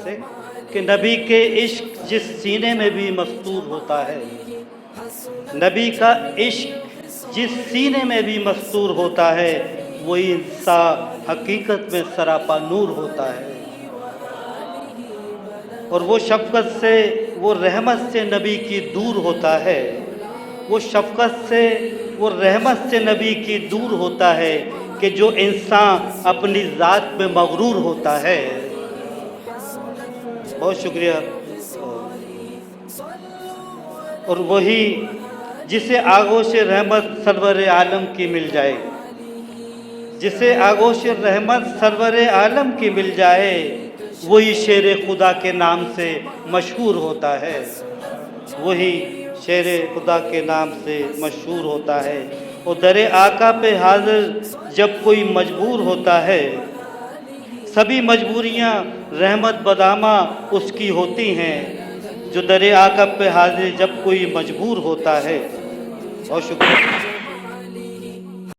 سے کہ نبی کے عشق جس سینے میں بھی مستور ہوتا ہے، نبی کا عشق جس سینے میں بھی مستور ہوتا ہے، وہی انسان حقیقت میں سراپا نور ہوتا ہے۔ اور وہ شفقت سے، وہ رحمت سے نبی کی دور ہوتا ہے، وہ شفقت سے، وہ رحمت سے نبی کی دور ہوتا ہے کہ جو انسان اپنی ذات میں مغرور ہوتا ہے۔ بہت شکریہ۔ اور وہی جسے آغوش رحمت سرور عالم کی مل جائے، جسے آغوش رحمت سرور عالم کی مل جائے، وہی شیر خدا کے نام سے مشہور ہوتا ہے، وہی شیر خدا کے نام سے مشہور ہوتا ہے۔ اور در آقا پہ حاضر جب کوئی مجبور ہوتا ہے، سبھی مجبوریاں رحمت بدامہ اس کی ہوتی ہیں، جو در آقا پہ حاضر جب کوئی مجبور ہوتا ہے۔ بہت شکریہ۔